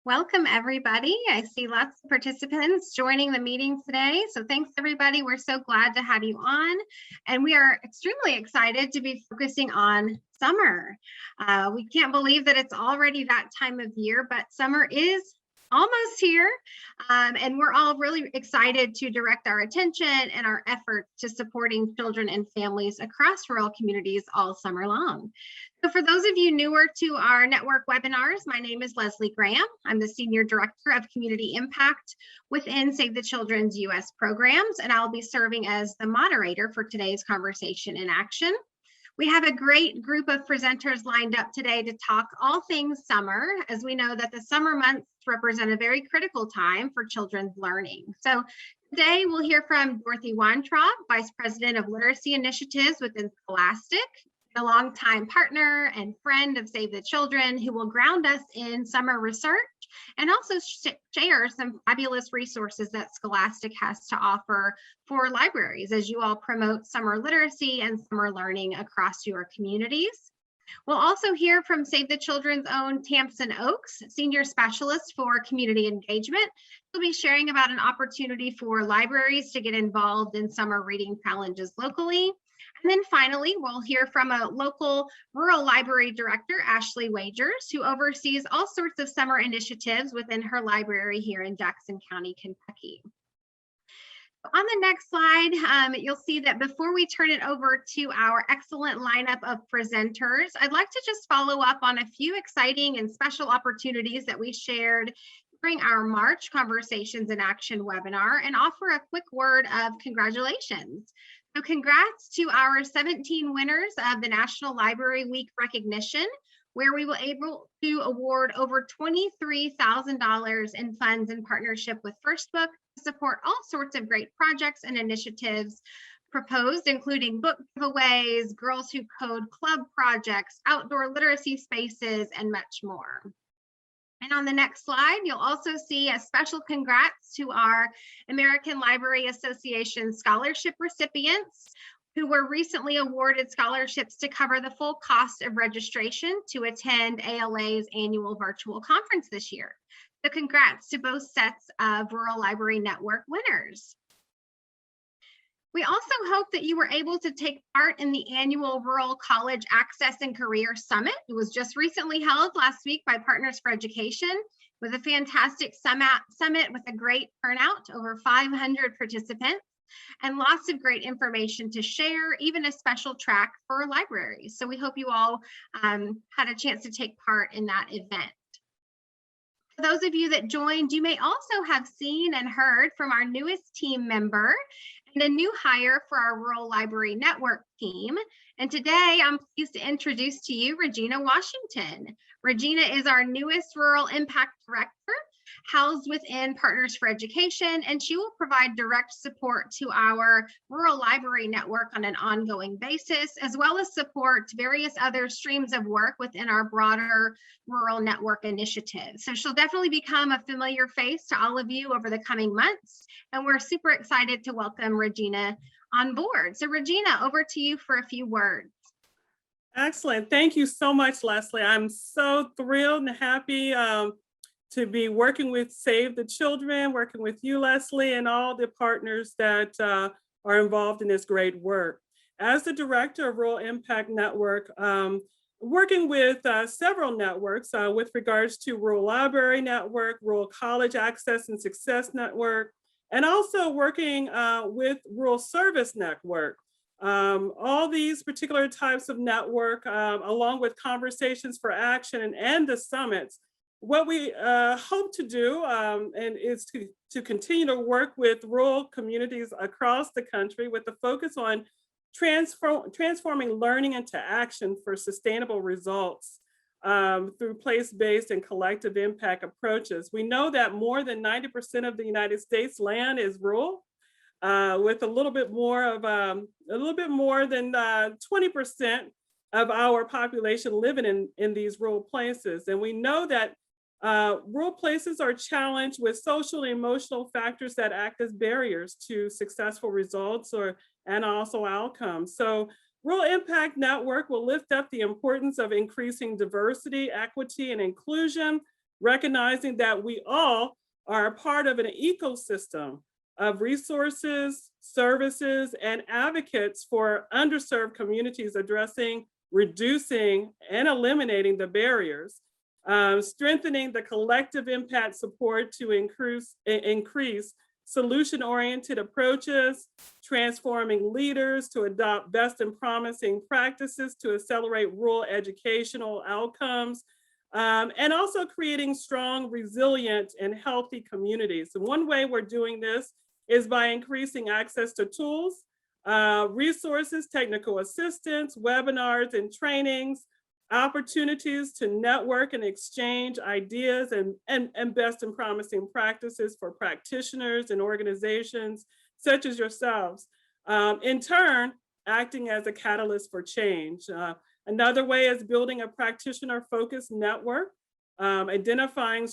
Welcome, everybody. I see lots of participants joining the meeting today. So thanks, everybody. We're so glad to have you on. And we are extremely excited to be focusing on summer. We can't believe that it's already that time of year, but summer is almost here. And we're all really excited to direct our attention and our efforts to supporting children and families across rural communities all summer long. So for those of you newer to our network webinars, my name is Lesley Graham. I'm the Senior Director of Community Impact within Save the Children's U.S. programs, and I'll be serving as the moderator for today's conversation in action. We have a great group of presenters lined up today to talk all things summer, as we know that the summer months represent a very critical time for children's learning. So today we'll hear from Dorothy Weintraub, Vice President of Literacy Initiatives within Scholastic, a longtime partner and friend of Save the Children, who will ground us in summer research and also share some fabulous resources that Scholastic has to offer for libraries as you all promote summer literacy and summer learning across your communities. We'll also hear from Save the Children's own Tamsyn Oakes, Senior Specialist for Community Engagement. She'll be sharing about an opportunity for libraries to get involved in summer reading challenges locally. And then finally, we'll hear from a local rural library director, Ashley Wagers, who oversees all sorts of summer initiatives within her library here in Jackson County, Kentucky. On the next slide, you'll see that before we turn it over to our excellent lineup of presenters, I'd like to just follow up on a few exciting and special opportunities that we shared during our March Conversations in Action webinar and offer a quick word of congratulations. So congrats to our 17 winners of the National Library Week recognition, where we were able to award over $23,000 in funds in partnership with First Book to support all sorts of great projects and initiatives proposed, including book giveaways, Girls Who Code club projects, outdoor literacy spaces, and much more. And on the next slide, you'll also see a special congrats to our American Library Association scholarship recipients who were recently awarded scholarships to cover the full cost of registration to attend ALA's annual virtual conference this year. So congrats to both sets of Rural Library Network winners. We also hope that you were able to take part in the annual Rural College Access and Career Summit. It was just recently held last week by Partners for Education. It was a fantastic summit with a great turnout, over 500 participants, and lots of great information to share, even a special track for libraries. So we hope you all had a chance to take part in that event. For those of you that joined, you may also have seen and heard from our newest team member and a new hire for our Rural Library Network team. And today I'm pleased to introduce to you Regina Washington. Regina is our newest Rural Impact Director, housed within Partners for Education, and she will provide direct support to our Rural Library Network on an ongoing basis, as well as support various other streams of work within our broader Rural Network initiative. So she'll definitely become a familiar face to all of you over the coming months, and we're super excited to welcome Regina on board. So Regina, over to you for a few words. Excellent. Thank you so much, Lesley. I'm so thrilled and happy to be working with Save the Children, working with you, Lesley, and all the partners that are involved in this great work. As the director of Rural Impact Network, working with several networks with regards to Rural Library Network, Rural College Access and Success Network, and also working with Rural Service Network. All these particular types of network, along with Conversations for Action and the summits, what we hope to do and is to continue to work with rural communities across the country with the focus on transforming learning into action for sustainable results through place-based and collective impact approaches. We know that more than 90% of the United States land is rural, with a little bit more than 20% of our population living in these rural places. And we know that rural places are challenged with social and emotional factors that act as barriers to successful results and also outcomes. So Rural Impact Network will lift up the importance of increasing diversity, equity, and inclusion recognizing that we all are a part of an ecosystem of resources, services, and advocates for underserved communities, addressing, reducing, and eliminating the barriers, strengthening the collective impact support to increase solution-oriented approaches, transforming leaders to adopt best and promising practices to accelerate rural educational outcomes, and also creating strong, resilient, and healthy communities. And one way we're doing this is by increasing access to tools, resources, technical assistance, webinars and trainings, opportunities to network and exchange ideas and best and promising practices for practitioners and organizations such as yourselves. In turn, acting as a catalyst for change. Another way is building a practitioner-focused network, identifying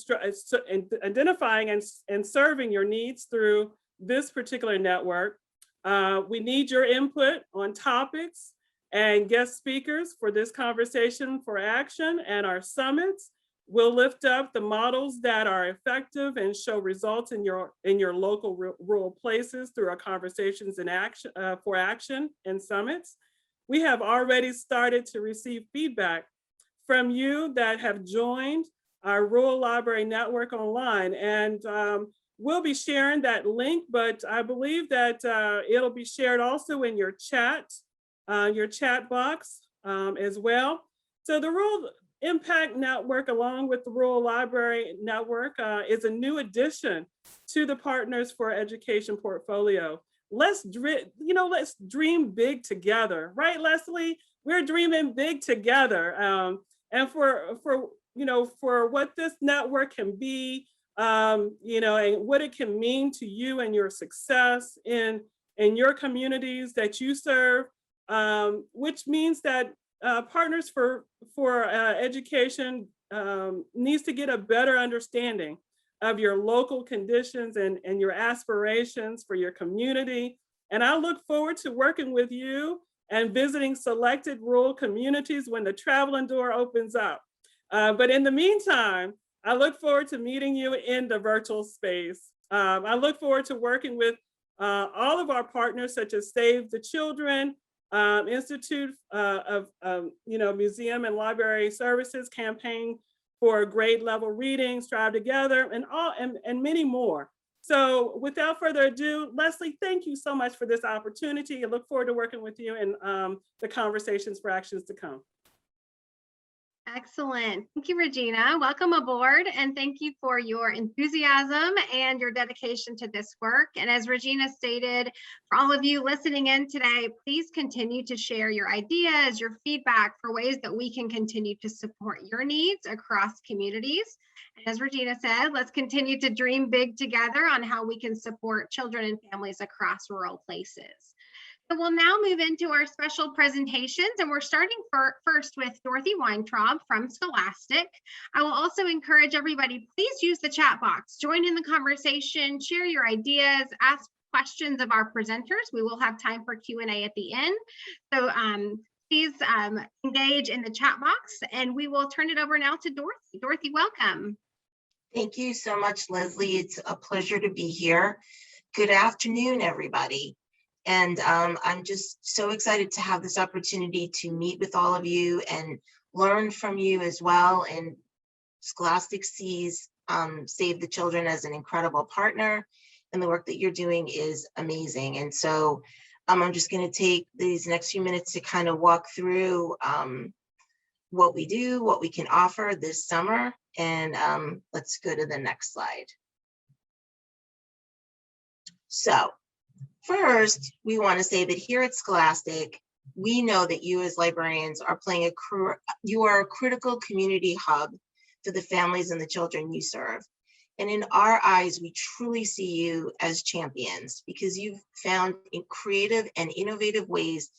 and serving your needs through this particular network. We need your input on topics and guest speakers for this conversation for action and our summits. We'll lift up the models that are effective and show results in your local rural places through our conversations and action for action and summits. We have already started to receive feedback from you that have joined our Rural Library Network online, and we'll be sharing that link, but I believe that it'll be shared also in your chat box as well. So the Rural Impact Network, along with the Rural Library Network, is a new addition to the Partners for Education portfolio. Let's dream big together, right, Lesley? We're dreaming big together, and for what this network can be, and what it can mean to you and your success in your communities that you serve, which means that Partners for Education needs to get a better understanding of your local conditions and your aspirations for your community. And I look forward to working with you and visiting selected rural communities when the traveling door opens up. But in the meantime, I look forward to meeting you in the virtual space. I look forward to working with all of our partners, such as Save the Children, Institute of Museum and Library Services, Campaign for Grade Level Reading, Strive Together, and many more. So without further ado, Lesley, thank you so much for this opportunity. I look forward to working with you in the conversations for actions to come. Excellent. Thank you, Regina. Welcome aboard, and thank you for your enthusiasm and your dedication to this work. And as Regina stated, for all of you listening in today, please continue to share your ideas, your feedback for ways that we can continue to support your needs across communities. And as Regina said, let's continue to dream big together on how we can support children and families across rural places. So we'll now move into our special presentations, and we're starting first with Dorothy Weintraub from Scholastic. I will also encourage everybody, please use the chat box, join in the conversation, share your ideas, ask questions of our presenters. We will have time for Q&A at the end. So please engage in the chat box, and we will turn it over now to Dorothy. Dorothy, welcome. Thank you so much, Lesley. It's a pleasure to be here. Good afternoon, everybody. And I'm just so excited to have this opportunity to meet with all of you and learn from you as well. And Scholastic sees Save the Children as an incredible partner, and the work that you're doing is amazing. And so I'm just going to take these next few minutes to kind of walk through what we do, what we can offer this summer. And let's go to the next slide. So first, we want to say that here at Scholastic, we know that you as librarians are playing you are a critical community hub for the families and the children you serve. And in our eyes, we truly see you as champions because you've found creative and innovative ways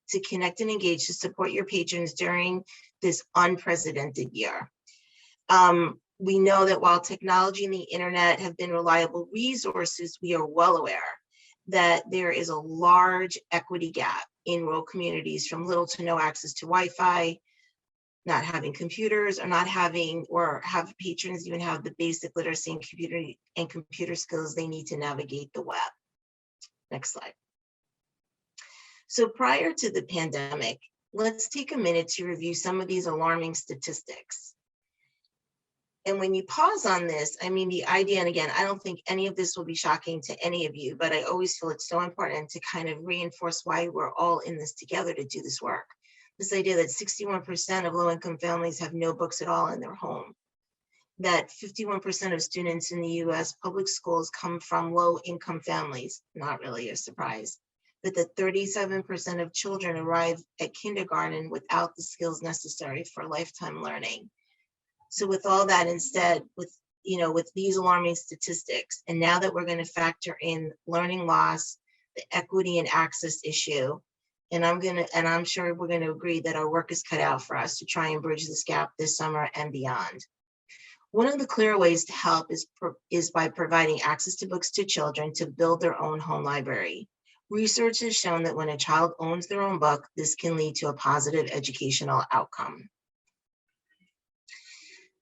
to connect and engage to support your patrons during this unprecedented year. We know that while technology and the internet have been reliable resources, we are well aware that there is a large equity gap in rural communities, from little to no access to Wi-Fi, not having computers, or not having, or have patrons even have the basic literacy and computer skills they need to navigate the web. Next slide. So prior to the pandemic, let's take a minute to review some of these alarming statistics. And when you pause on this, I mean, the idea, and again, I don't think any of this will be shocking to any of you, but I always feel it's so important to kind of reinforce why we're all in this together to do this work. This idea that 61% of low-income families have no books at all in their home, that 51% of students in the US public schools come from low-income families, not really a surprise, but that 37% of children arrive at kindergarten without the skills necessary for lifetime learning. So with all that instead, with these alarming statistics, and now that we're going to factor in learning loss, the equity and access issue, and I'm sure we're going to agree that our work is cut out for us to try and bridge this gap this summer and beyond. One of the clear ways to help is by providing access to books to children to build their own home library. Research has shown that when a child owns their own book, this can lead to a positive educational outcome.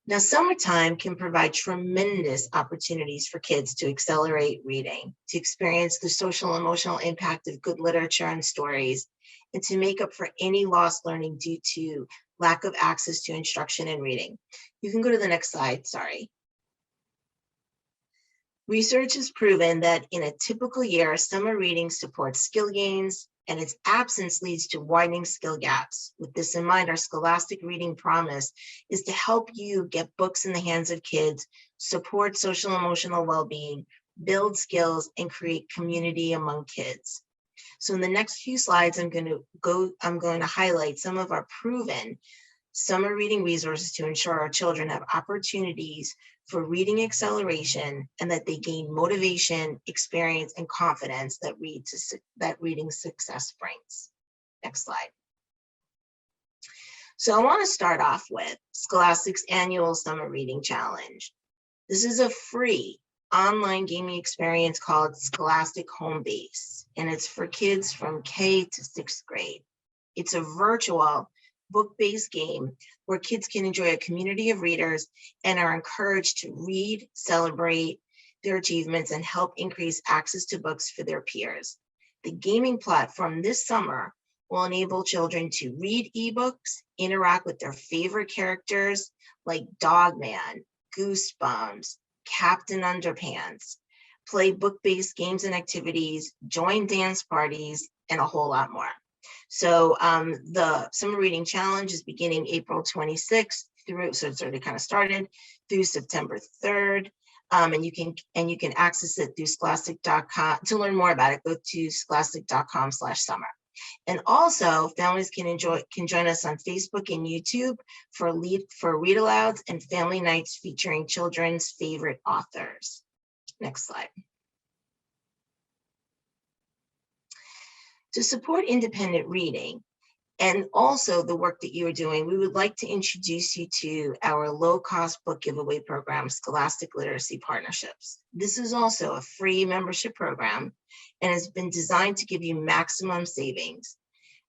Now, summertime can provide tremendous opportunities for kids to accelerate reading, to experience the social and emotional impact of good literature and stories, and to make up for any lost learning due to lack of access to instruction and reading. You can go to the next slide, sorry. Research has proven that in a typical year, summer reading supports skill gains, and its absence leads to widening skill gaps. With this in mind, our Scholastic Reading Promise is to help you get books in the hands of kids, support social and emotional well-being, build skills, and create community among kids. So in the next few slides, I'm going to highlight some of our proven summer reading resources to ensure our children have opportunities for reading acceleration and that they gain motivation, experience, and confidence that reading success brings. Next slide. So I want to start off with Scholastic's annual Summer Reading Challenge. This is a free online gaming experience called Scholastic Home Base, and it's for kids from K to 6th grade. It's a virtual book-based game where kids can enjoy a community of readers and are encouraged to read, celebrate their achievements, and help increase access to books for their peers. The gaming platform this summer will enable children to read ebooks, interact with their favorite characters like Dogman, Goosebumps, Captain Underpants, play book-based games and activities, join dance parties, and a whole lot more. So the Summer Reading Challenge is beginning April 26th through, so it's already kind of started, through September 3rd. And you can access it through scholastic.com. To learn more about it, go to scholastic.com/summer. And also, families can join us on Facebook and YouTube for read-alouds and family nights featuring children's favorite authors. Next slide. To support independent reading and also the work that you are doing, we would like to introduce you to our low-cost book giveaway program, Scholastic Literacy Partnerships. This is also a free membership program and has been designed to give you maximum savings.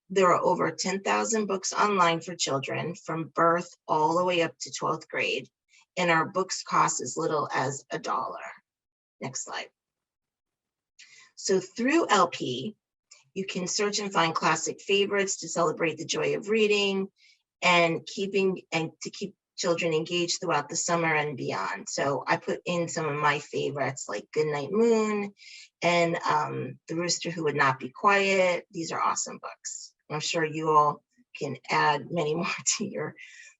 There are over 10,000 books online for children from birth all the way up to 12th grade, and our books cost as little as $1. Next slide. So through LP, you can search and find classic favorites to celebrate the joy of reading and to keep children engaged throughout the summer and beyond. So I put in some of my favorites like Goodnight Moon and The Rooster Who Would Not Be Quiet. These are awesome books. I'm sure you all can add many more to your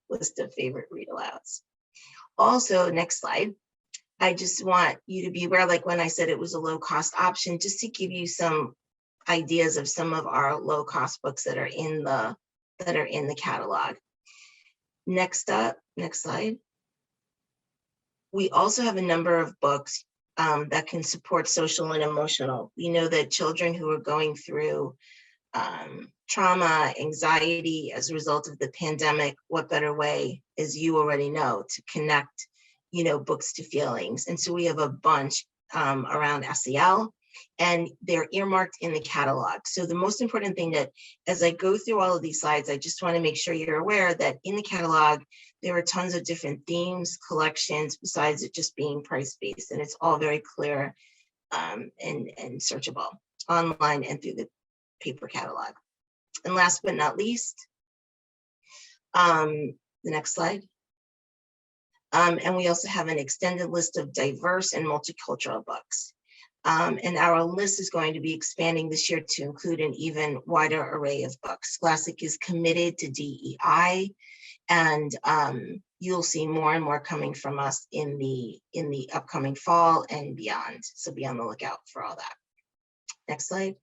list of favorite read-alouds. Also, next slide. I just want you to be aware, like when I said it was a low-cost option, just to give you some ideas of some of our low-cost books that are in the catalog. Next up, next slide. We also have a number of books that can support social and emotional. We know that children who are going through trauma, anxiety as a result of the pandemic, what better way, as you already know, to connect, books to feelings. And so we have a bunch around SEL, and they're earmarked in the catalog. So the most important thing that, as I go through all of these slides, I just want to make sure you're aware that in the catalog, there are tons of different themes, collections, besides it just being price-based, and it's all very clear and searchable online and through the paper catalog. And last but not least, the next slide. And we also have an extended list of diverse and multicultural books. And our list is going to be expanding this year to include an even wider array of books. Scholastic is committed to DEI, and you'll see more and more coming from us in the upcoming fall and beyond. So be on the lookout for all that. Next slide.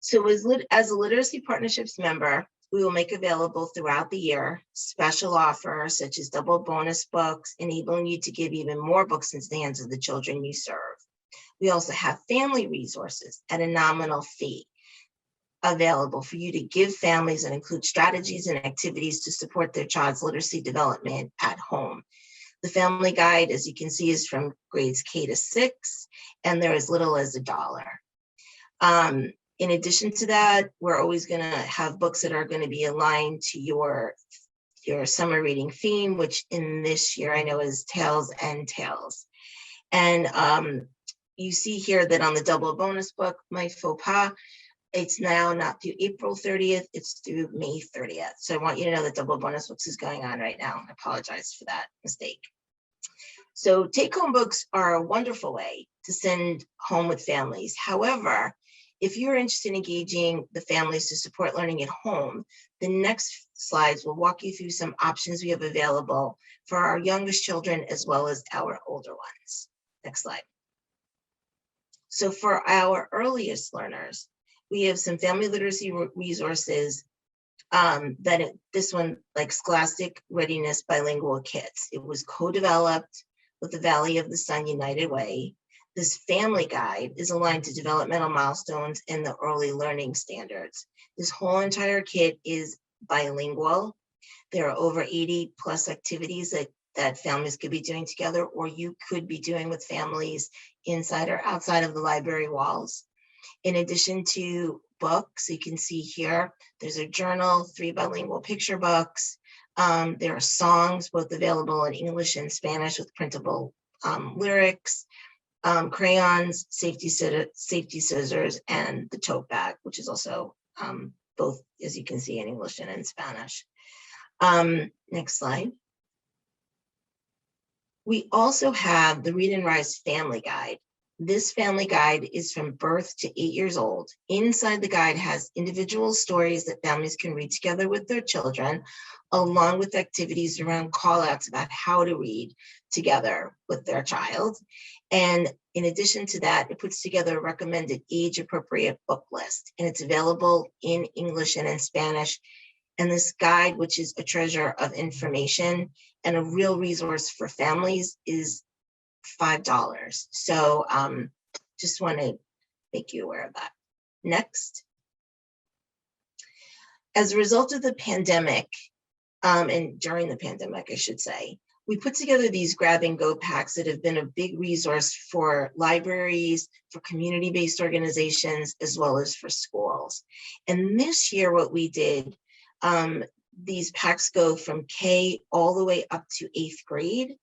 So as a Literacy Partnerships member, we will make available throughout the year special offers such as double bonus books, enabling you to give even more books into the hands of the children you serve. We also have family resources at a nominal fee available for you to give families and include strategies and activities to support their child's literacy development at home. The family guide, as you can see, is from grades K to 6, and they're as little as $1. In addition to that, we're always going to have books that are going to be aligned to your summer reading theme, which in this year I know is Tales and Tales. And you see here that on the double bonus book, My Faux Pas, it's now not through April 30th, it's through May 30th. So I want you to know that double bonus books is going on right now. I apologize for that mistake. So take-home books are a wonderful way to send home with families. However, if you're interested in engaging the families to support learning at home, the next slides will walk you through some options we have available for our youngest children as well as our older ones. Next slide. So for our earliest learners, we have some family literacy resources this one, like Scholastic Readiness Bilingual Kits. It was co-developed with the Valley of the Sun United Way. This family guide is aligned to developmental milestones and the early learning standards. This whole entire kit is bilingual. There are over 80 plus activities that families could be doing together, or you could be doing with families inside or outside of the library walls. In addition to books, you can see here, there's a journal, 3 bilingual picture books. There are songs, both available in English and Spanish with printable lyrics. Crayons, safety scissors, and the tote bag, which is also both, as you can see, in English and in Spanish. Next slide. We also have the Read and Rise Family Guide. This family guide is from birth to 8 years old. Inside the guide has individual stories that families can read together with their children, along with activities around call-outs about how to read together with their child. And in addition to that, it puts together a recommended age-appropriate book list, and it's available in English and in Spanish. And this guide, which is a treasure of information and a real resource for families, is $5. So just want to make you aware of that. Next. As a result of the pandemic, and during the pandemic, I should say, we put together these grab-and-go packs that have been a big resource for libraries, for community-based organizations, as well as for schools. And this year, what we did, these packs go from K all the way up to 8th grade,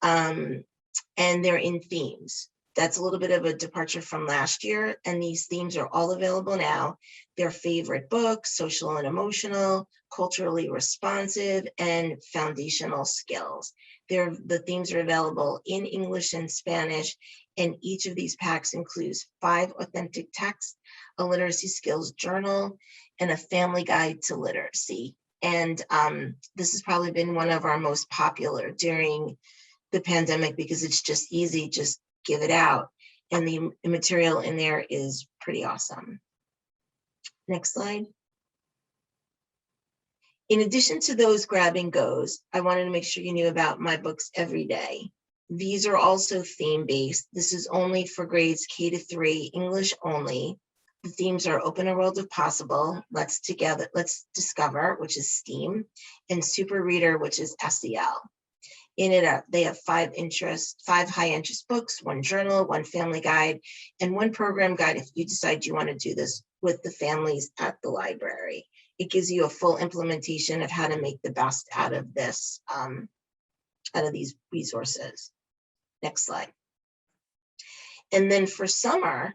and they're in themes. That's a little bit of a departure from last year, and these themes are all available now. Their favorite books, social and emotional, culturally responsive, and foundational skills. The themes are available in English and Spanish, and each of these packs includes 5 authentic texts, a literacy skills journal, and a family guide to literacy. And this has probably been one of our most popular during the pandemic because it's just easy, just give it out. And the material in there is pretty awesome. Next slide. In addition to those grab and goes, I wanted to make sure you knew about My Books Every Day. These are also theme-based. This is only for grades K to 3, English only. The themes are Open a World of Possible, Let's Discover, which is STEAM, and Super Reader, which is SEL. In it, they have 5 high interest books, 1 journal, 1 family guide, and 1 program guide if you decide you want to do this with the families at the library. It gives you a full implementation of how to make the best out of this, out of these resources. Next slide. And then for summer,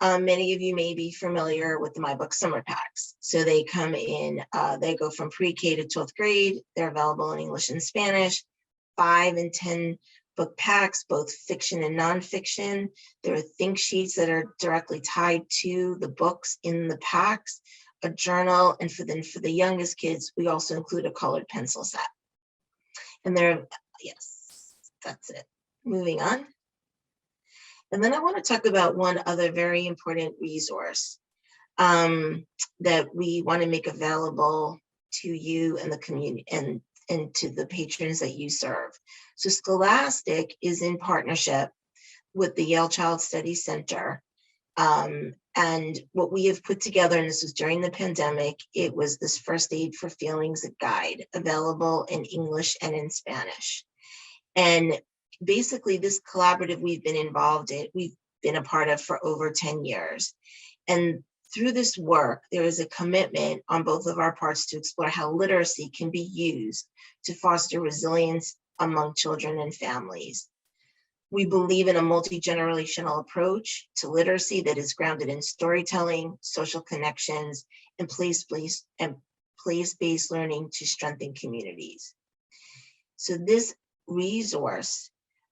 many of you may be familiar with the My Book Summer Packs. So they come in, they go from pre-K to 12th grade. They're available in English and Spanish. 5 and 10 book packs, both fiction and nonfiction. There are think sheets that are directly tied to the books in the packs, a journal, and for the youngest kids, we also include a colored pencil set. And yes, that's it. Moving on. And then I want to talk about one other very important resource that we want to make available to you and the community and to the patrons that you serve. So Scholastic is in partnership with the Yale Child Studies Center. And what we have put together, and this was during the pandemic, it was this First Aid for Feelings guide available in English and in Spanish. And basically this collaborative we've been a part of for over 10 years. And through this work, there is a commitment on both of our parts to explore how literacy can be used to foster resilience among children and families. We believe in a multi-generational approach to literacy that is grounded in storytelling, social connections, and place-based learning to strengthen communities. So this resource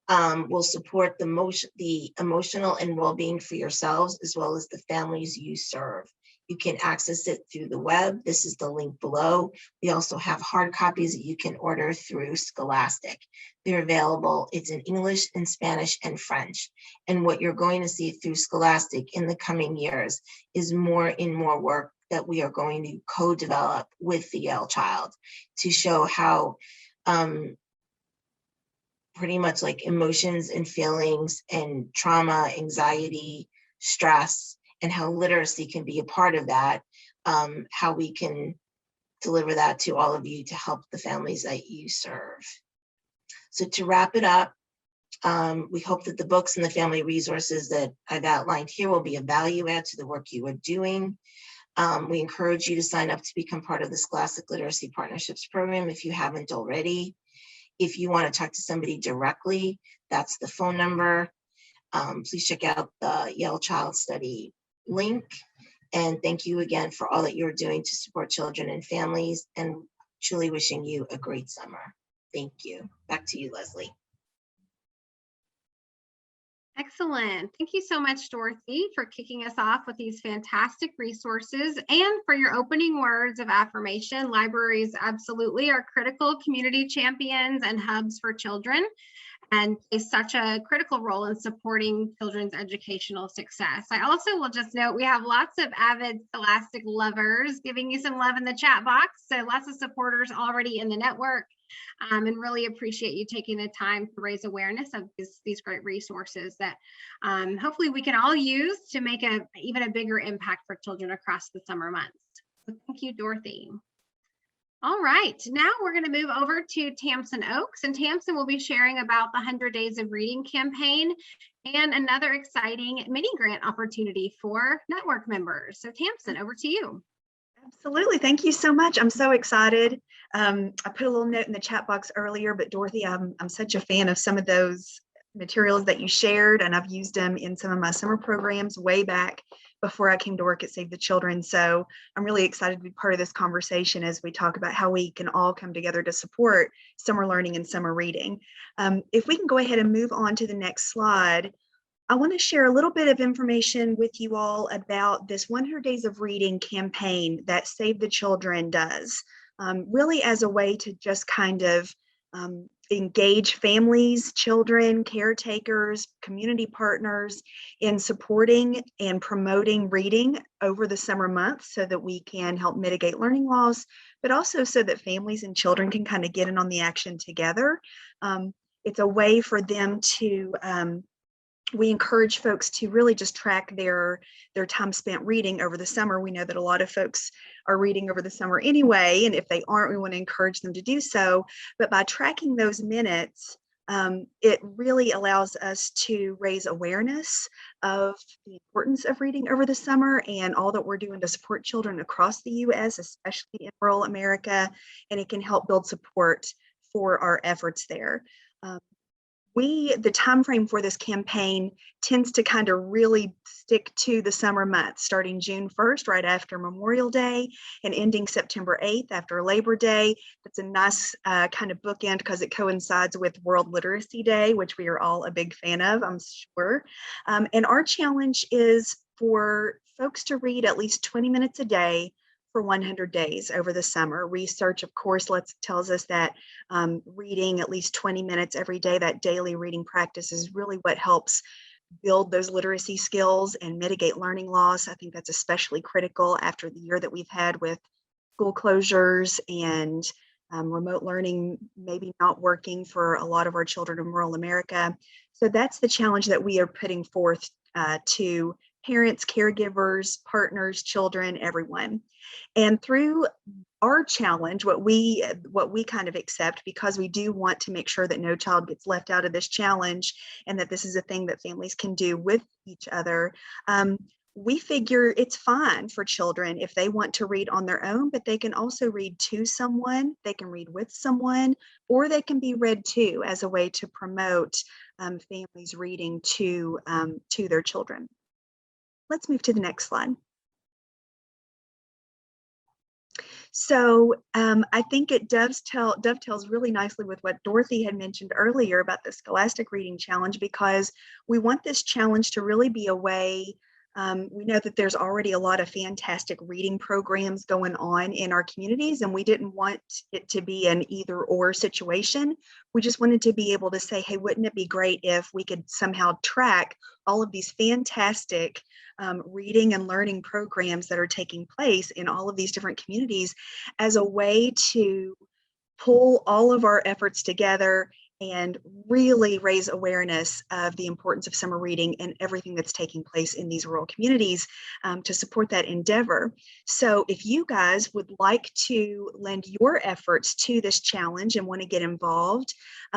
will support the emotional and well-being for yourselves as well as the families you serve. You can access it through the web. This is the link below. We also have hard copies that you can order through Scholastic. They're available. It's in English and Spanish and French. And what you're going to see through Scholastic in the coming years is more and more work that we are going to co-develop with the Yale Child to show how pretty much like emotions and feelings and trauma, anxiety, stress, and how literacy can be a part of that, how we can deliver that to all of you to help the families that you serve. So to wrap it up, we hope that the books and the family resources that I've outlined here will be a value add to the work you are doing. We encourage you to sign up to become part of the Scholastic Literacy Partnerships Program if you haven't already. If you want to talk to somebody directly, that's the phone number. Please check out the Yale Child Study link. And thank you again for all that you're doing to support children and families, and truly wishing you a great summer. Thank you. Back to you, Lesley. Excellent. Thank you so much, Dorothy, for kicking us off with these fantastic resources and for your opening words of affirmation. Libraries absolutely are critical community champions and hubs for children and play such a critical role in supporting children's educational success. I also will just note we have lots of avid Scholastic lovers giving you some love in the chat box. So lots of supporters already in the network. And really appreciate you taking the time to raise awareness of these great resources that hopefully we can all use to make even a bigger impact for children across the summer months. So thank you, Dorothy. All right, now we're going to move over to Tamsyn Oakes, and Tamsyn will be sharing about the 100 Days of Reading campaign and another exciting mini grant opportunity for network members. So Tamsyn, over to you. Absolutely. Thank you so much. I'm so excited. I put a little note in the chat box earlier, but Dorothy, I'm such a fan of some of those materials that you shared, and I've used them in some of my summer programs way back before I came to work at Save the Children. So I'm really excited to be part of this conversation as we talk about how we can all come together to support summer learning and summer reading. If we can go ahead and move on to the next slide, I want to share a little bit of information with you all about this 100 Days of Reading campaign that Save the Children does, really as a way to just kind of engage families, children, caretakers, community partners in supporting and promoting reading over the summer months so that we can help mitigate learning loss, but also so that families and children can kind of get in on the action together. It's a way for them to we encourage folks to really just track their time spent reading over the summer. We know that a lot of folks are reading over the summer anyway, and if they aren't, we want to encourage them to do so. But by tracking those minutes, it really allows us to raise awareness of the importance of reading over the summer and all that we're doing to support children across the U.S., especially in rural America, and it can help build support for our efforts there. The time frame for this campaign tends to kind of really stick to the summer months, starting June 1st, right after Memorial Day, and ending September 8th after Labor Day. That's a nice kind of bookend because it coincides with World Literacy Day, which we are all a big fan of, I'm sure. And our challenge is for folks to read at least 20 minutes a day for 100 days over the summer. Research, of course, tells us that reading at least 20 minutes every day, that daily reading practice, is really what helps build those literacy skills and mitigate learning loss. I think that's especially critical after the year that we've had with school closures and remote learning maybe not working for a lot of our children in rural America. So that's the challenge that we are putting forth to parents, caregivers, partners, children, everyone. And through our challenge, what we kind of accept, because we do want to make sure that no child gets left out of this challenge and that this is a thing that families can do with each other, we figure it's fine for children if they want to read on their own, but they can also read to someone, they can read with someone, or they can be read to as a way to promote families reading to their children. Let's move to the next slide. So I think it dovetails really nicely with what Dorothy had mentioned earlier about the Scholastic Reading Challenge, because we want this challenge to really be a way. We know that there's already a lot of fantastic reading programs going on in our communities, and we didn't want it to be an either or situation. We just wanted to be able to say, hey, wouldn't it be great if we could somehow track all of these fantastic reading and learning programs that are taking place in all of these different communities as a way to pull all of our efforts together and really raise awareness of the importance of summer reading and everything that's taking place in these rural communities to support that endeavor. So if you guys would like to lend your efforts to this challenge and want to get involved,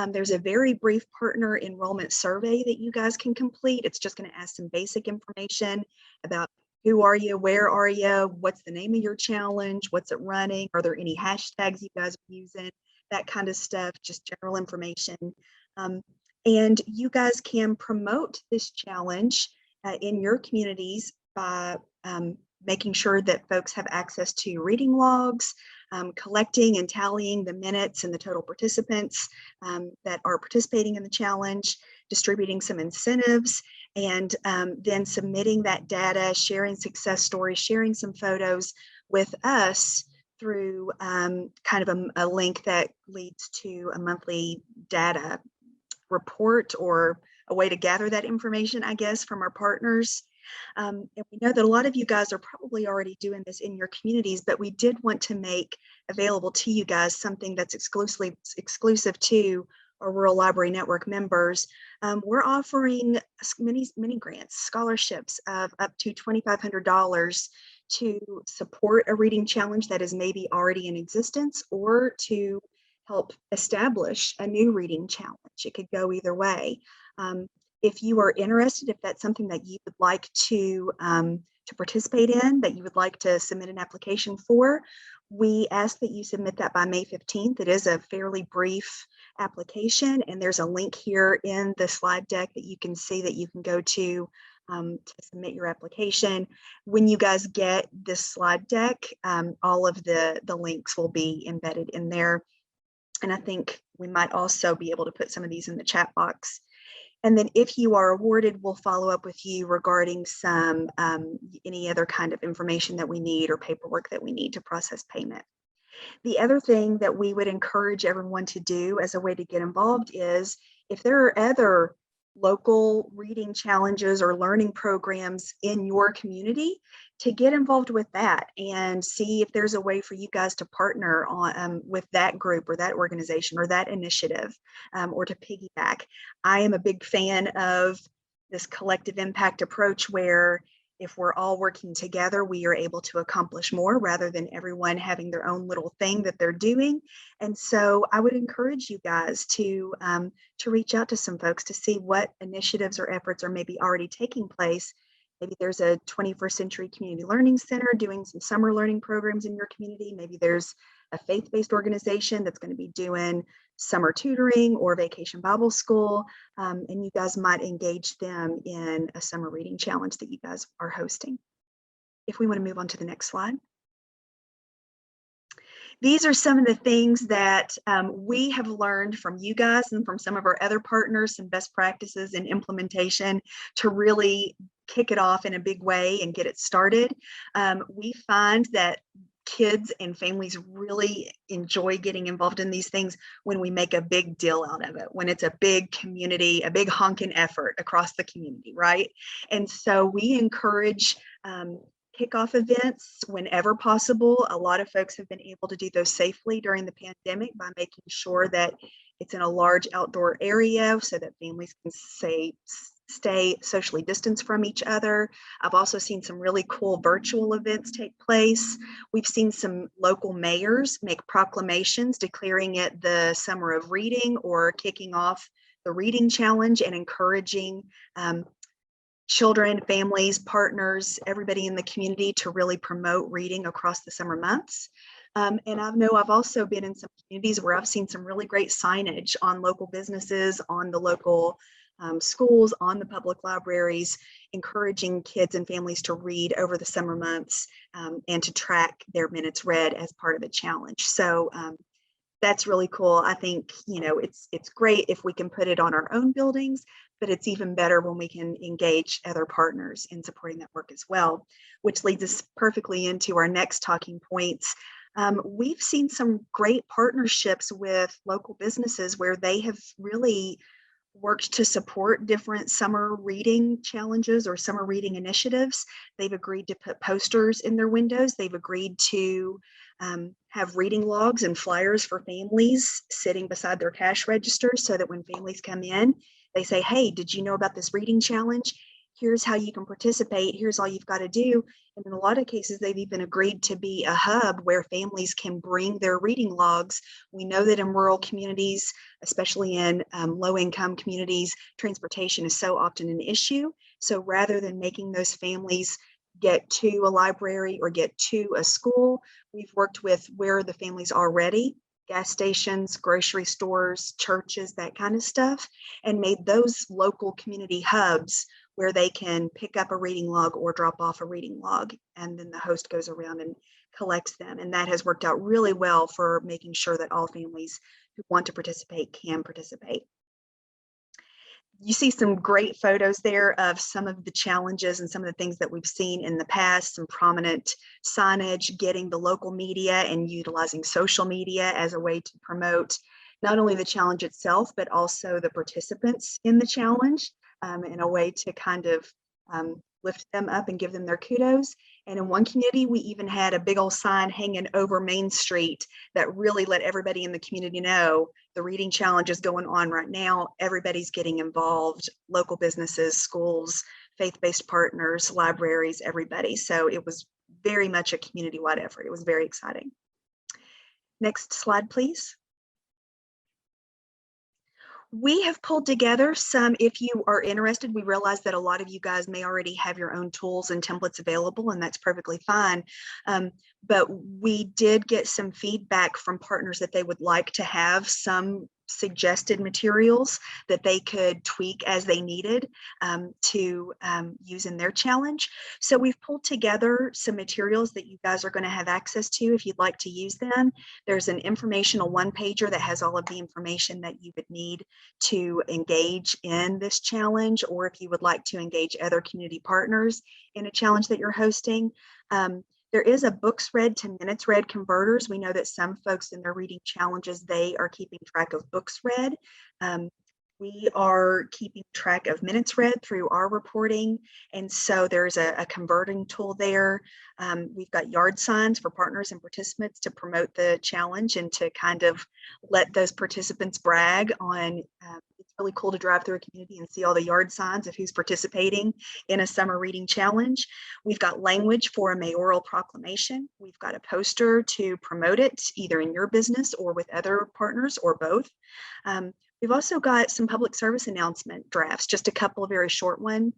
there's a very brief partner enrollment survey that you guys can complete. It's just going to ask some basic information about who are you, where are you, what's the name of your challenge, what's it running, are there any hashtags you guys are using, that kind of stuff, just general information. And you guys can promote this challenge in your communities by making sure that folks have access to reading logs, collecting and tallying the minutes and the total participants that are participating in the challenge, distributing some incentives, and then submitting that data, sharing success stories, sharing some photos with us through kind of a link that leads to a monthly data report or a way to gather that information, I guess, from our partners. And we know that a lot of you guys are probably already doing this in your communities, but we did want to make available to you guys something that's exclusive to our Rural Library Network members. We're offering mini grants, scholarships of up to $2,500 to support a reading challenge that is maybe already in existence, or to help establish a new reading challenge. It could go either way. If you are interested, if that's something that you would like to participate in, that you would like to submit an application for, we ask that you submit that by May 15th. It is a fairly brief application, and there's a link here in the slide deck that you can see that you can go to submit your application. When you guys get this slide deck, all of the links will be embedded in there. And I think we might also be able to put some of these in the chat box. And then if you are awarded, we'll follow up with you regarding some any other kind of information that we need or paperwork that we need to process payment. The other thing that we would encourage everyone to do as a way to get involved is, if there are other local reading challenges or learning programs in your community, to get involved with that and see if there's a way for you guys to partner on with that group or that organization or that initiative, or to piggyback. I am a big fan of this collective impact approach where if we're all working together, we are able to accomplish more rather than everyone having their own little thing that they're doing. And so I would encourage you guys to reach out to some folks to see what initiatives or efforts are maybe already taking place. Maybe there's a 21st Century Community Learning Center doing some summer learning programs in your community. Maybe there's a faith-based organization that's going to be doing summer tutoring or vacation Bible school, and you guys might engage them in a summer reading challenge that you guys are hosting. If we want to move on to the next slide. These are some of the things that we have learned from you guys and from some of our other partners, some best practices and implementation to really kick it off in a big way and get it started. We find that kids and families really enjoy getting involved in these things when we make a big deal out of it, when it's a big community, a big honking effort across the community, right? And so we encourage kickoff events whenever possible. A lot of folks have been able to do those safely during the pandemic by making sure that it's in a large outdoor area so that families can stay socially distanced from each other. I've also seen some really cool virtual events take place. We've seen some local mayors make proclamations declaring it the Summer of Reading or kicking off the reading challenge and encouraging children, families, partners, everybody in the community to really promote reading across the summer months. And I know I've also been in some communities where I've seen some really great signage on local businesses, on the local schools, on the public libraries, encouraging kids and families to read over the summer months and to track their minutes read as part of the challenge. So that's really cool. I think, you know, it's great if we can put it on our own buildings, but it's even better when we can engage other partners in supporting that work as well, which leads us perfectly into our next talking points. We've seen some great partnerships with local businesses where they have really worked to support different summer reading challenges or summer reading initiatives. They've agreed to put posters in their windows. They've agreed to have reading logs and flyers for families sitting beside their cash registers so that when families come in, they say, hey, did you know about this reading challenge? Here's how you can participate. Here's all you've got to do. And in a lot of cases, they've even agreed to be a hub where families can bring their reading logs. We know that in rural communities, especially in low-income communities, transportation is so often an issue. So rather than making those families get to a library or get to a school, we've worked with where the families are already, gas stations, grocery stores, churches, that kind of stuff, and made those local community hubs where they can pick up a reading log or drop off a reading log, and then the host goes around and collects them. And that has worked out really well for making sure that all families who want to participate can participate. You see some great photos there of some of the challenges and some of the things that we've seen in the past, some prominent signage, getting the local media and utilizing social media as a way to promote not only the challenge itself, but also the participants in the challenge in a way to kind of lift them up and give them their kudos. And in one community, we even had a big old sign hanging over Main Street that really let everybody in the community know the reading challenge is going on right now. Everybody's getting involved, local businesses, schools, faith-based partners, libraries, everybody. So it was very much a community-wide effort. It was very exciting. Next slide, please. We have pulled together some, if you are interested, we realize that a lot of you guys may already have your own tools and templates available, and that's perfectly fine. But we did get some feedback from partners that they would like to have some suggested materials that they could tweak as they needed to use in their challenge. So we've pulled together some materials that you guys are going to have access to if you'd like to use them. There's an informational one-pager that has all of the information that you would need to engage in this challenge, or if you would like to engage other community partners in a challenge that you're hosting. There is a books read to minutes read converters. We know that some folks in their reading challenges, they are keeping track of books read. We are keeping track of minutes read through our reporting. And so there's a converting tool there. We've got yard signs for partners and participants to promote the challenge and to kind of let those participants brag on its really cool to drive through a community and see all the yard signs of who's participating in a summer reading challenge. We've got language for a mayoral proclamation. We've got a poster to promote it either in your business or with other partners or both. We've also got some public service announcement drafts, just a couple of very short one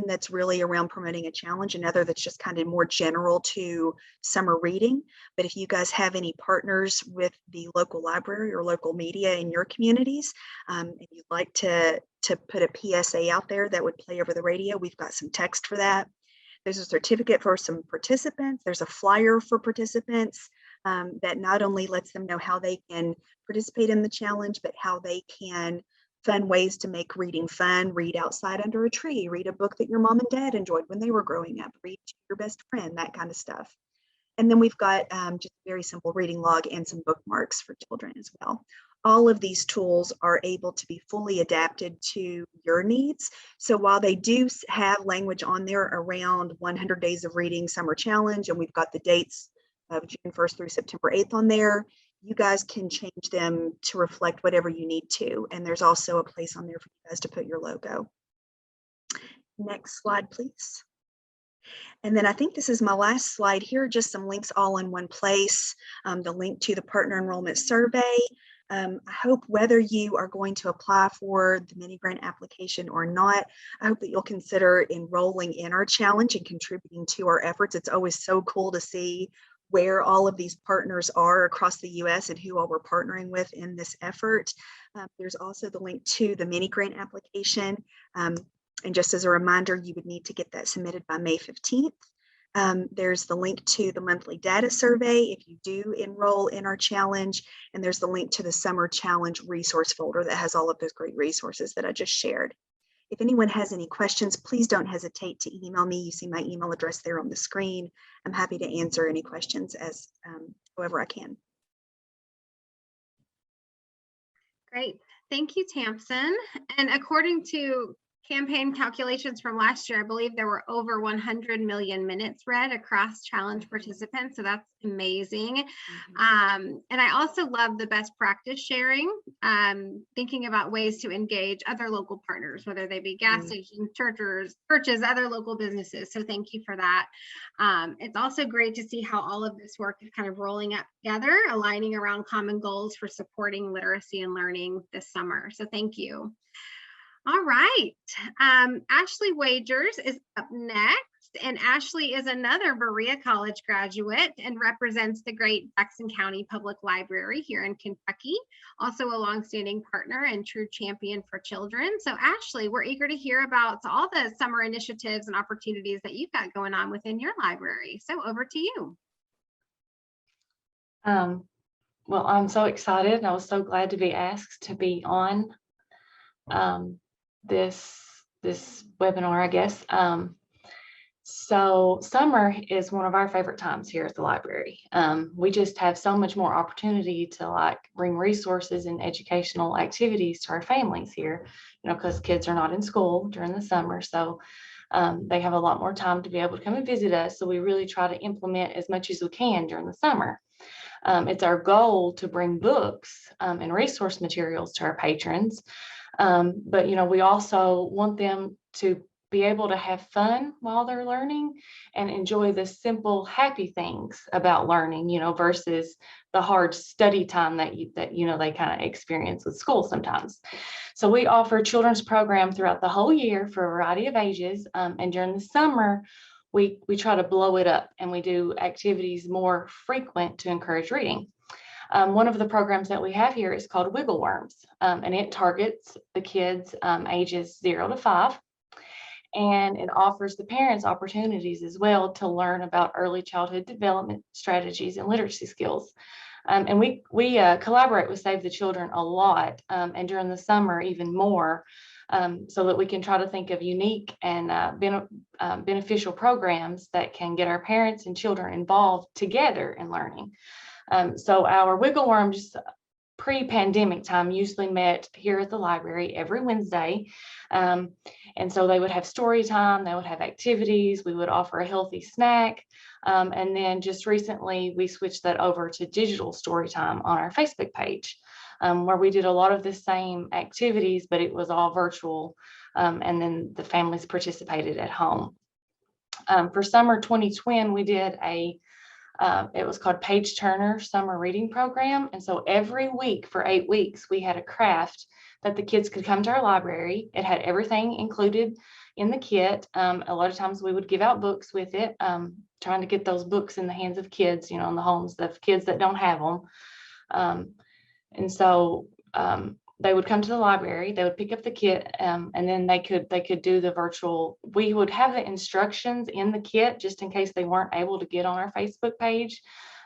that's really around promoting a challenge, another that's just kind of more general to summer reading. But if you guys have any partners with the local library or local media in your communities, and you'd like to put a PSA out there that would play over the radio, we've got some text for that. There's a certificate for some participants. There's a flyer for participants that not only lets them know how they can participate in the challenge, but how they can find ways to make reading fun. Read outside under a tree, read a book that your mom and dad enjoyed when they were growing up, read to your best friend, that kind of stuff. And then we've got just a very simple reading log and some bookmarks for children as well. All of these tools are able to be fully adapted to your needs. So while they do have language on there around 100 Days of Reading Summer Challenge, and we've got the dates of June 1st through September 8th on there, you guys can change them to reflect whatever you need to. And there's also a place on there for you guys to put your logo. Next slide, please. And then I think this is my last slide here, just some links all in one place. The link to the partner enrollment survey. I hope whether you are going to apply for the mini grant application or not, I hope that you'll consider enrolling in our challenge and contributing to our efforts. It's always so cool to see where all of these partners are across the US and who all we're partnering with in this effort. There's also the link to the mini grant application. And just as a reminder, you would need to get that submitted by May 15th. There's the link to the monthly data survey if you do enroll in our challenge. And there's the link to the summer challenge resource folder that has all of those great resources that I just shared. If anyone has any questions, please don't hesitate to email me. You see my email address there on the screen. I'm happy to answer any questions as however I can. Great. Thank you, Tamsyn. And according to campaign calculations from last year, I believe there were over 100 million minutes read across challenge participants. So that's amazing. And I also love the best practice sharing, thinking about ways to engage other local partners, whether they be gas stations, churches, other local businesses. So thank you for that. It's also great to see how all of this work is kind of rolling up together, aligning around common goals for supporting literacy and learning this summer. So thank you. All right, Ashley Wagers is up next, and Ashley is another Berea College graduate and represents the great Jackson County Public Library here in Kentucky, also a longstanding partner and true champion for children. So Ashley, we're eager to hear about all the summer initiatives and opportunities that you've got going on within your library. So over to you. Well, I'm so excited, and I was so glad to be asked to be on this webinar, I guess. So summer is one of our favorite times here at the library. We just have so much more opportunity to bring resources and educational activities to our families here, because kids are not in school during the summer. So they have a lot more time to be able to come and visit us. So we really try to implement as much as we can during the summer. It's our goal to bring books and resource materials to our patrons. But, we also want them to be able to have fun while they're learning and enjoy the simple, happy things about learning, versus the hard study time that they kind of experience with school sometimes. So we offer children's program throughout the whole year for a variety of ages. And during the summer, we try to blow it up, and we do activities more frequent to encourage reading. One of the programs that we have here is called Wiggle Worms, and it targets the kids ages 0 to 5. And it offers the parents opportunities as well to learn about early childhood development strategies and literacy skills. And we collaborate with Save the Children a lot, and during the summer even more, so that we can try to think of unique and beneficial programs that can get our parents and children involved together in learning. So our Wiggle Worms pre-pandemic time usually met here at the library every Wednesday. And so they would have story time, they would have activities, we would offer a healthy snack. And then just recently we switched that over to digital story time on our Facebook page. where we did a lot of the same activities, but it was all virtual. And then the families participated at home. For summer 2020, we did it was called Page Turner Summer Reading Program. And so every week for 8 weeks, we had a craft that the kids could come to our library. It had everything included in the kit. A lot of times we would give out books with it, trying to get those books in the hands of kids, in the homes of kids that don't have them. And so they would come to the library, they would pick up the kit, and then they could do the virtual. We would have the instructions in the kit just in case they weren't able to get on our Facebook page,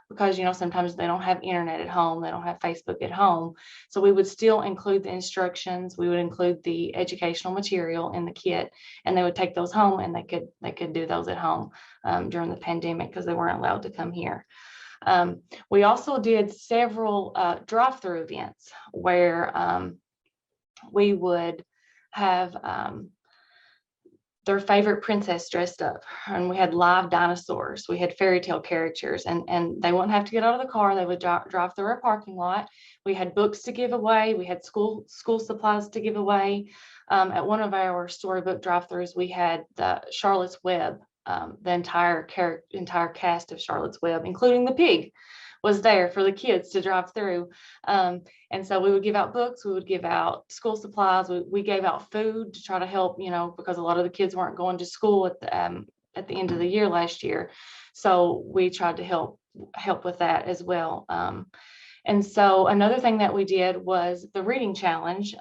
because sometimes they don't have internet at home, they don't have Facebook at home. So we would still include the instructions, we would include the educational material in the kit, and they would take those home, and they could do those at home during the pandemic because they weren't allowed to come here. We also did several drive-through events where we would have their favorite princess dressed up, and we had live dinosaurs, we had fairy tale characters, and they wouldn't have to get out of the car. They would drive through our parking lot. We had books to give away. We had school supplies to give away. At one of our storybook drive-throughs, we had the Charlotte's Web. The entire cast of Charlotte's Web, including the pig, was there for the kids to drive through. And so we would give out books, we would give out school supplies, we gave out food to try to help, because a lot of the kids weren't going to school at the end of the year last year. So we tried to help with that as well. And so another thing that we did was the reading challenge.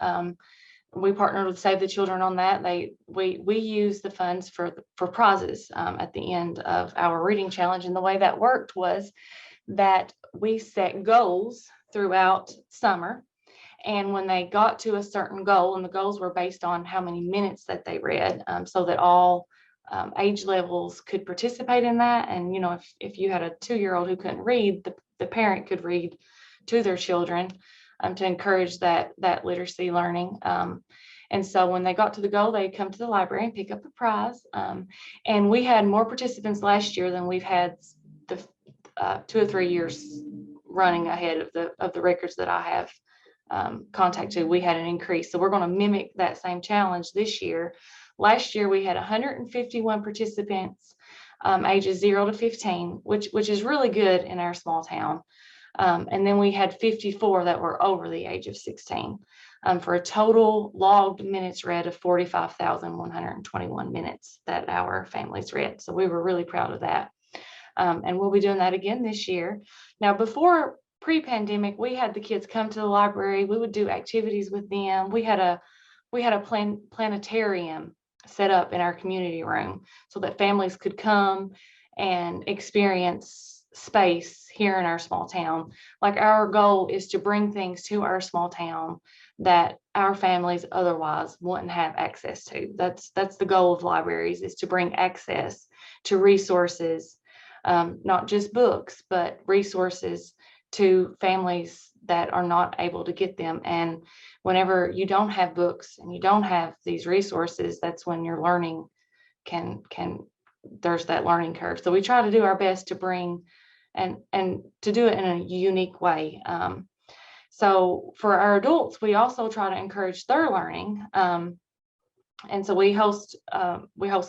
We partnered with Save the Children on that. We used the funds for prizes at the end of our reading challenge. And the way that worked was that we set goals throughout summer. And when they got to a certain goal, and the goals were based on how many minutes that they read, so that all age levels could participate in that. And, if you had a 2-year-old who couldn't read, the parent could read to their children. To encourage that literacy learning. And so when they got to the goal, they'd come to the library and pick up a prize. And we had more participants last year than we've had the 2 or 3 years running ahead of the records that I have contacted. We had an increase. So we're going to mimic that same challenge this year. Last year, we had 151 participants ages 0 to 15, which is really good in our small town. And then we had 54 that were over the age of 16, for a total logged minutes read of 45,121 minutes that our families read. So we were really proud of that. And we'll be doing that again this year. Now, before pre-pandemic, we had the kids come to the library. We would do activities with them. We had a planetarium set up in our community room so that families could come and experience space here in our small town. Like, our goal is to bring things to our small town that our families otherwise wouldn't have access to. That's the goal of libraries, is to bring access to resources, not just books, but resources to families that are not able to get them. And whenever you don't have books and you don't have these resources, that's when your learning there's that learning curve. So we try to do our best to bring and to do it in a unique way. So for our adults, we also try to encourage their learning. And so we host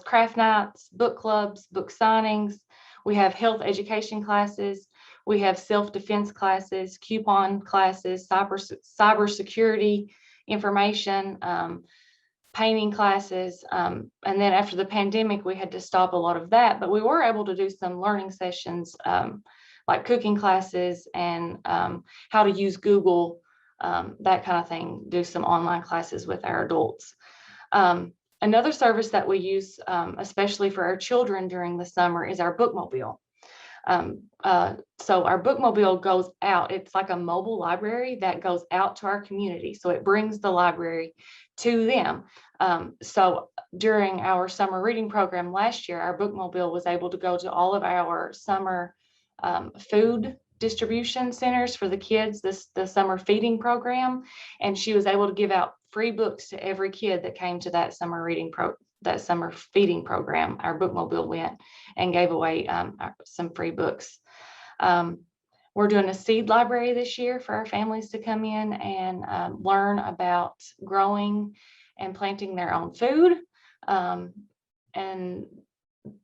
craft nights, book clubs, book signings. We have health education classes. We have self-defense classes, coupon classes, cybersecurity information, painting classes. And then after the pandemic, we had to stop a lot of that, but we were able to do some learning sessions, like cooking classes and how to use Google, that kind of thing, do some online classes with our adults. Another service that we use, especially for our children during the summer, is our bookmobile. So our bookmobile goes out. It's like a mobile library that goes out to our community. So it brings the library to them. So during our summer reading program last year, our bookmobile was able to go to all of our summer food distribution centers for the kids, the summer feeding program. And she was able to give out free books to every kid that came to that summer that summer feeding program. Our bookmobile went and gave away some free books. We're doing a seed library this year for our families to come in and learn about growing and planting their own food. And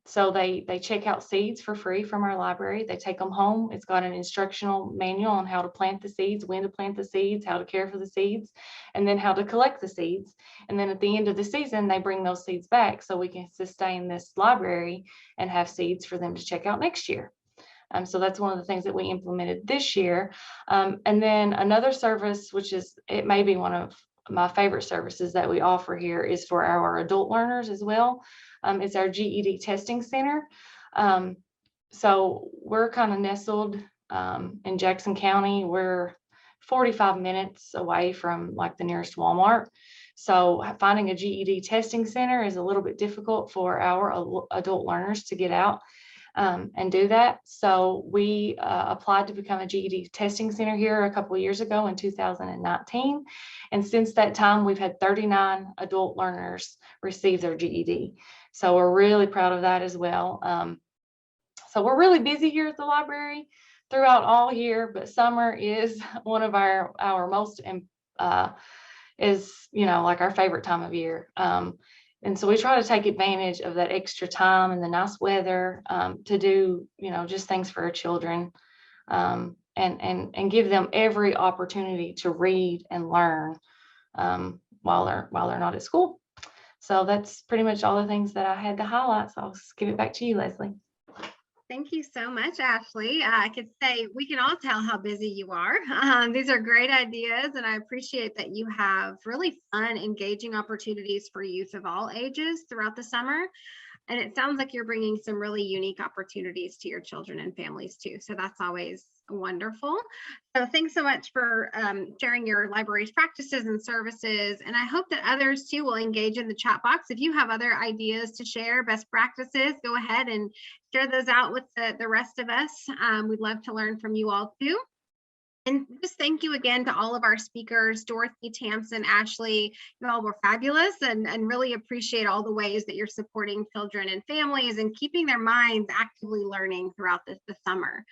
so they check out seeds for free from our library. They take them home. It's got an instructional manual on how to plant the seeds, when to plant the seeds, how to care for the seeds, and then how to collect the seeds. And then at the end of the season, they bring those seeds back so we can sustain this library and have seeds for them to check out next year. So that's one of the things that we implemented this year. And then another service, which is, it may be one of my favorite services that we offer here, is for our adult learners as well. It's our GED testing center. So we're kind of nestled in Jackson County. We're 45 minutes away from like the nearest Walmart. So finding a GED testing center is a little bit difficult for our adult learners to get out and do that. So we applied to become a GED testing center here a couple of years ago in 2019. And since that time, we've had 39 adult learners receive their GED. So we're really proud of that as well. So we're really busy here at the library throughout all year, but summer is one of our most, like our favorite time of year. And so we try to take advantage of that extra time and the nice weather to do, just things for our children and give them every opportunity to read and learn while they're not at school. So that's pretty much all the things that I had to highlight. So I'll just give it back to you, Lesley. Thank you so much, Ashley. I could say we can all tell how busy you are. These are great ideas, and I appreciate that you have really fun, engaging opportunities for youth of all ages throughout the summer. And it sounds like you're bringing some really unique opportunities to your children and families too. So that's always wonderful. So thanks so much for sharing your library's practices and services. And I hope that others too will engage in the chat box. If you have other ideas to share, best practices, go ahead and share those out with the rest of us. We'd love to learn from you all too. And just thank you again to all of our speakers, Dorothy, Tamsyn, Ashley. You all were fabulous, and really appreciate all the ways that you're supporting children and families and keeping their minds actively learning throughout the summer.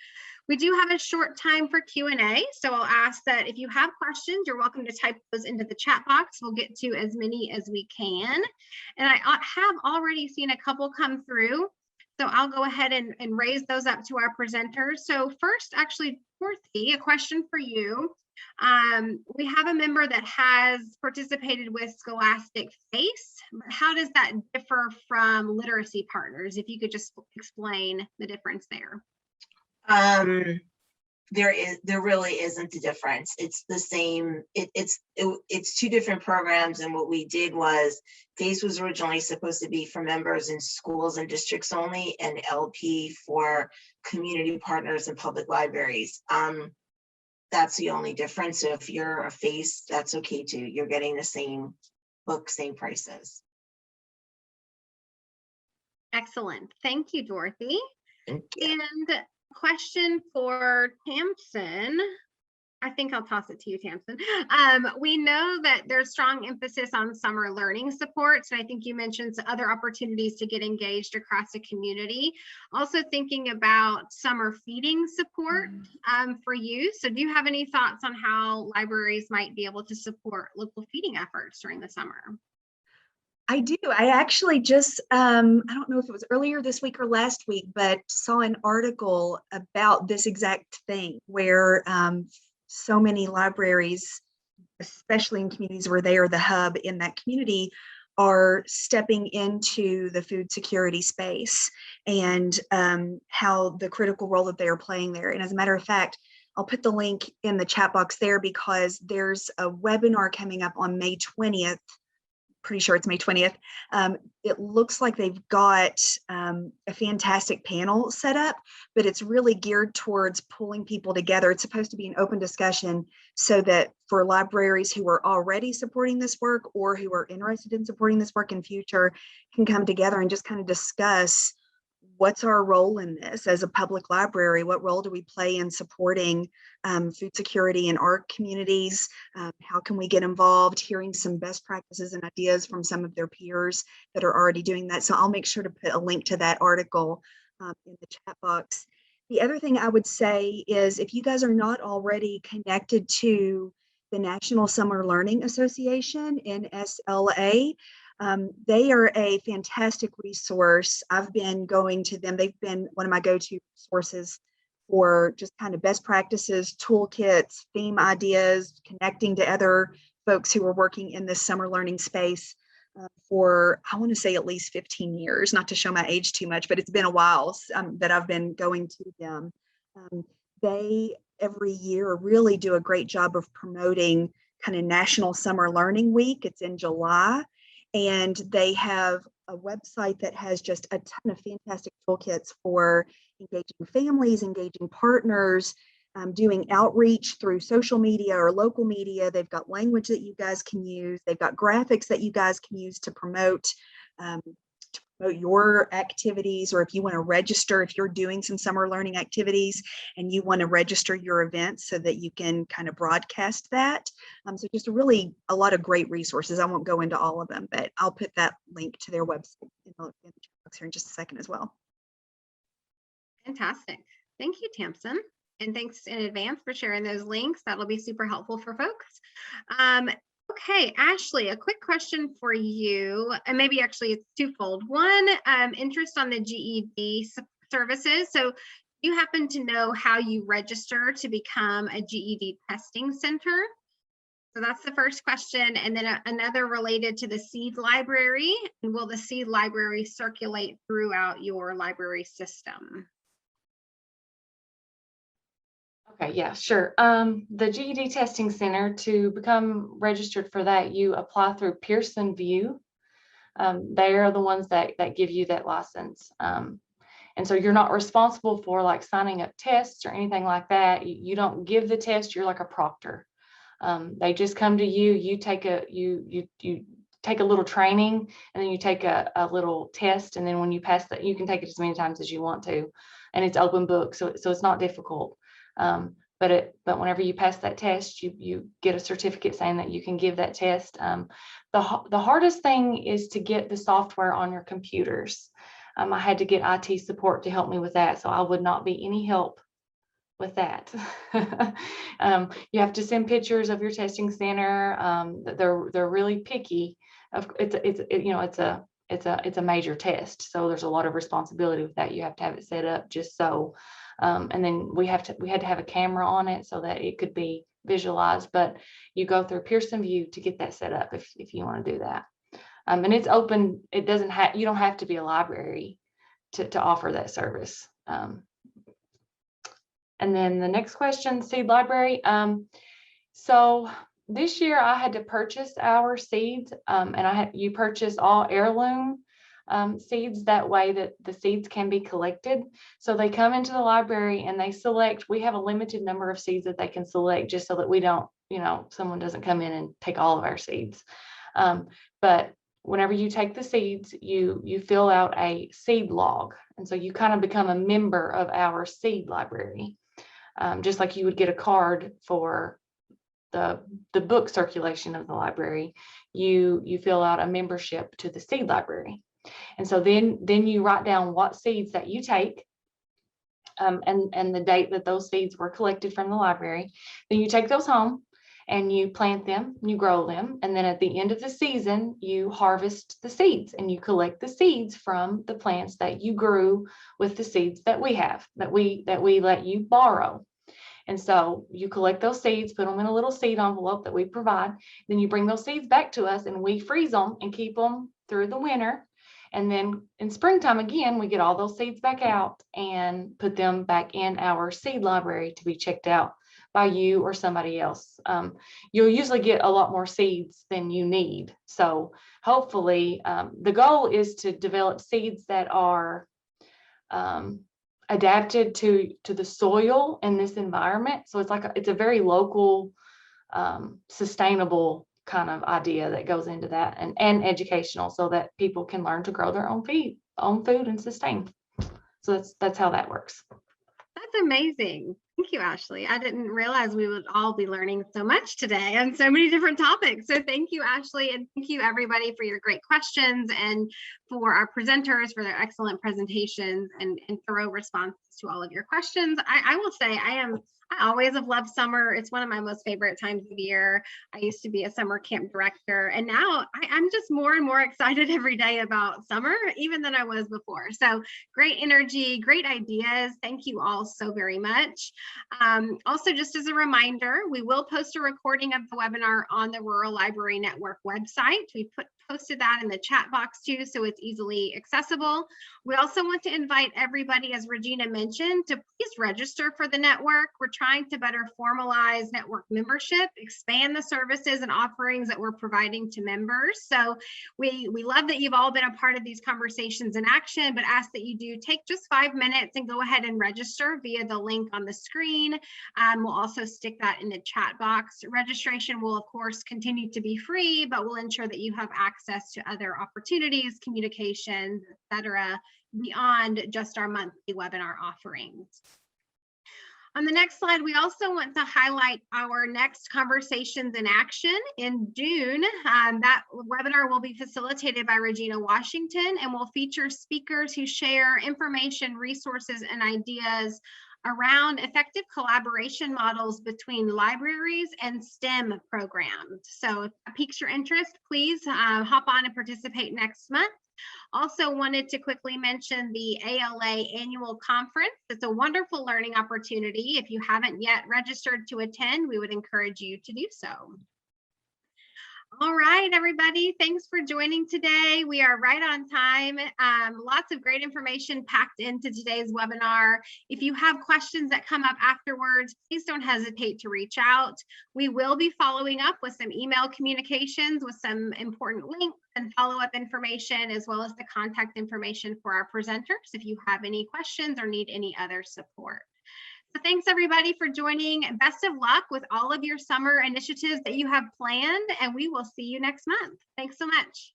We do have a short time for Q&A, so I'll ask that if you have questions, you're welcome to type those into the chat box. We'll get to as many as we can. And I have already seen a couple come through. So I'll go ahead and raise those up to our presenters. So first, actually, Dorothy, a question for you. We have a member that has participated with Scholastic Face, but how does that differ from literacy partners? If you could just explain the difference there. There really isn't a difference. It's the same. It's two different programs, and what we did was FACE was originally supposed to be for members in schools and districts only, and LP for community partners and public libraries. That's the only difference. So if you're a FACE, that's okay too. You're getting the same book, same prices. Excellent. Thank you, Dorothy. Thank you. And question for Tamsyn. I think I'll toss it to you, Tamsyn. We know that there's strong emphasis on summer learning supports, and I think you mentioned some other opportunities to get engaged across the community. Also thinking about summer feeding support for youth. So do you have any thoughts on how libraries might be able to support local feeding efforts during the summer? I do. I actually just, I don't know if it was earlier this week or last week, but saw an article about this exact thing where so many libraries, especially in communities where they are the hub in that community, are stepping into the food security space and how the critical role that they are playing there. And as a matter of fact, I'll put the link in the chat box there because there's a webinar coming up on May 20th. Pretty sure it's May 20th. It looks like they've got a fantastic panel set up, but it's really geared towards pulling people together. It's supposed to be an open discussion so that for libraries who are already supporting this work or who are interested in supporting this work in future can come together and just kind of discuss what's our role in this as a public library? What role do we play in supporting food security in our communities? How can we get involved? Hearing some best practices and ideas from some of their peers that are already doing that. So I'll make sure to put a link to that article in the chat box. The other thing I would say is if you guys are not already connected to the National Summer Learning Association, NSLA, they are a fantastic resource. I've been going to them. They've been one of my go-to sources for just kind of best practices, toolkits, theme ideas, connecting to other folks who are working in this summer learning space for, I want to say, at least 15 years, not to show my age too much, but it's been a while that I've been going to them. They every year really do a great job of promoting kind of National Summer Learning Week. It's in July, and they have a website that has just a ton of fantastic toolkits for engaging families, engaging partners, doing outreach through social media or local media. They've got language that you guys can use. They've got graphics that you guys can use to promote your activities, or if you want to register, if you're doing some summer learning activities and you want to register your events so that you can kind of broadcast that. So just a lot of great resources. I won't go into all of them, but I'll put that link to their website in the chat box here in just a second as well. Fantastic. Thank you, Tamsyn. And thanks in advance for sharing those links. That'll be super helpful for folks. Okay, Ashley, a quick question for you, and maybe actually it's twofold. One, interest on the GED services. So you happen to know how you register to become a GED testing center? So that's the first question. And then another related to the seed library. And will the seed library circulate throughout your library system? Okay, yeah, sure. The GED Testing Center, to become registered for that, you apply through Pearson VUE. They are the ones that give you that license. And so you're not responsible for like signing up tests or anything like that. You don't give the test, you're like a proctor. They just come to you, you take a little training, and then you take a little test. And then when you pass that, you can take it as many times as you want to. And it's open book, so it's not difficult. But whenever you pass that test, you get a certificate saying that you can give that test. The hardest thing is to get the software on your computers. I had to get IT support to help me with that, so I would not be any help with that. You have to send pictures of your testing center. They're really picky. It's a major test, so there's a lot of responsibility with that. You have to have it set up just so. And then we had to have a camera on it so that it could be visualized, but you go through Pearson VUE to get that set up if you want to do that. And it's open. You don't have to be a library to offer that service. And then the next question, seed library. So this year I had to purchase our seeds, and you purchase all heirloom seeds. That way that the seeds can be collected. So they come into the library and they select. We have a limited number of seeds that they can select, just so that we don't, someone doesn't come in and take all of our seeds. But whenever you take the seeds, you fill out a seed log, and so you kind of become a member of our seed library, just like you would get a card for the book circulation of the library. You fill out a membership to the seed library. And so then you write down what seeds that you take, and the date that those seeds were collected from the library. Then you take those home and you plant them, you grow them, and then at the end of the season, you harvest the seeds and you collect the seeds from the plants that you grew with the seeds that we have, that we let you borrow. And so you collect those seeds, put them in a little seed envelope that we provide. Then you bring those seeds back to us and we freeze them and keep them through the winter. And then in springtime, again, we get all those seeds back out and put them back in our seed library to be checked out by you or somebody else. You'll usually get a lot more seeds than you need. So hopefully the goal is to develop seeds that are adapted to the soil in this environment. So it's a very local, sustainable kind of idea that goes into that, and educational, so that people can learn to grow their own food and sustain. So that's how that works. That's amazing. Thank you, Ashley. I didn't realize we would all be learning so much today on so many different topics. So thank you, Ashley, and thank you everybody for your great questions and for our presenters for their excellent presentations and thorough responses to all of your questions. I will say I always have loved summer. It's one of my most favorite times of year. I used to be a summer camp director, and now I'm just more and more excited every day about summer, even than I was before. So great energy, great ideas. Thank you all so very much. Also, just as a reminder, we will post a recording of the webinar on the Rural Library Network website. We posted that in the chat box too, so it's easily accessible. We also want to invite everybody, as Regina mentioned, to please register for the network. We're trying to better formalize network membership, expand the services and offerings that we're providing to members. So we love that you've all been a part of these conversations in action, but ask that you do take just 5 minutes and go ahead and register via the link on the screen. We'll also stick that in the chat box. Registration will, of course, continue to be free, but we'll ensure that you have access to other opportunities, communications, etc., beyond just our monthly webinar offerings. On the next slide, we also want to highlight our next Conversations in Action in June. That webinar will be facilitated by Regina Washington and will feature speakers who share information, resources, and ideas around effective collaboration models between libraries and STEM programs. So if that piques your interest, please hop on and participate next month. Also wanted to quickly mention the ALA annual conference. It's a wonderful learning opportunity. If you haven't yet registered to attend, we would encourage you to do so. All right, everybody, thanks for joining today. We are right on time. Lots of great information packed into today's webinar. If you have questions that come up afterwards, please don't hesitate to reach out. We will be following up with some email communications with some important links and follow-up information, as well as the contact information for our presenters if you have any questions or need any other support. So thanks everybody for joining. Best of luck with all of your summer initiatives that you have planned, and we will see you next month. Thanks so much.